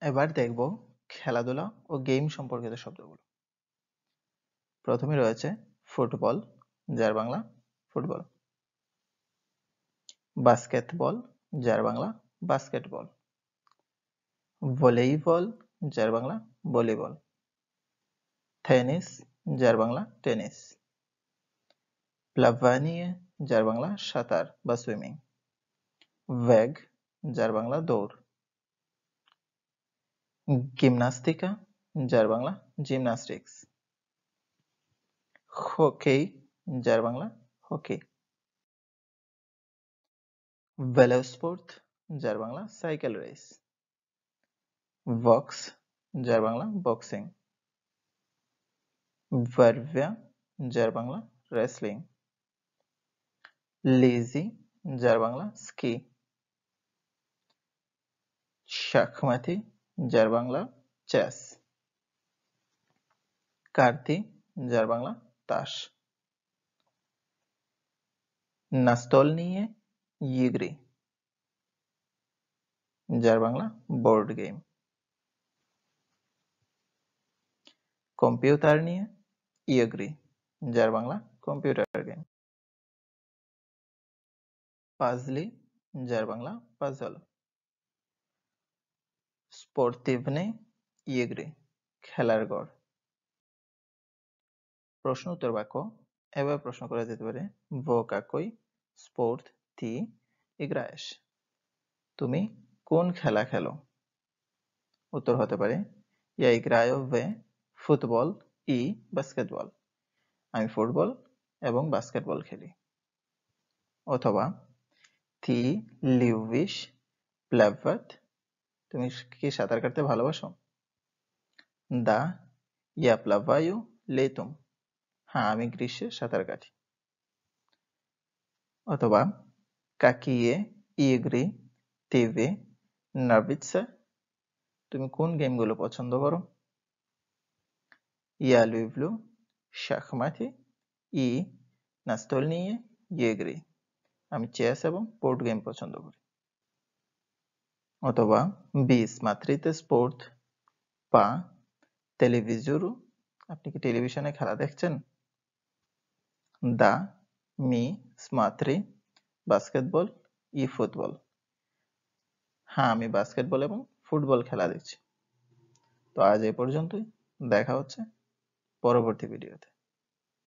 এবার দেখব খেলাধুলা ও গেম সম্পর্কিত শব্দগুলো। প্রথমে রয়েছে ফুটবল, যার বাংলা ফুটবল। বাস্কেটবল, যার বাংলা বাস্কেটবল। ভলিবল, যার বাংলা ভলিবল। টেনিস, যার বাংলা টেনিস। প্লাভানিয়ে, যার বাংলা সাঁতার বা সুইমিং। ভ্যাগ, যার বাংলা দৌড়। জিমনাস্টিকা, যার বাংলা জিমনাস্টিক্স। হকি, যার বাংলা হকি। ভেলোস্পোর্ট, যার বাংলা সাইকেল রেস। বক্স, যার বাংলা বক্সিং। ভারভিয়া, যার বাংলা রেসলিং। লিজি, যার বাংলা স্কি। শাকমাতি, যার বাংলা চেস। কার্তি, যার বাংলা তাস। নাস্তলনিয়ে ইগ্রি, যার বাংলা বোর্ড গেম। কম্পিউটার নিয়ে ইগ্রি, যার বাংলা কম্পিউটার গেম। পাজলি, যার বাংলা পাজল। স্পোর্টিভনে ইগ্রি, খেলার গড়। প্রশ্ন উত্তর বাক্য এভাবে প্রশ্ন করা যেতে পারে: Vă какой sport ti играешь? তুমি কোন খেলা খেলো? উত্তর হতে পারে Я играю в футбол и баскетбол. আমি ফুটবল এবং বাস্কেটবল খেলি। অথবা Ti любишь плавать? তুমি কি সাঁতার কাটতে ভালোবাসো? Да, я плаваю летом. হ্যাঁ, আমি গ্রীষ্মে সাঁতার কাটি। অথবা какие игры тебе нравятся? তুমি কোন গেমগুলো পছন্দ করো? Я люблю шахматы и настольные игры. আমি চেস এবং বোর্ড গেম পছন্দ করি। অথবা Вы смотрите спорт по телевизору? আপনি কি টেলিভিশনে খেলা দেখছেন? Да, мы смотрим বাস্কেটবল ই ফুটবল। হ্যাঁ, আমি বাস্কেটবল এবং ফুটবল খেলা দেখছি। তো আজ এই পর্যন্তই। দেখা হচ্ছে পরবর্তী ভিডিওতে।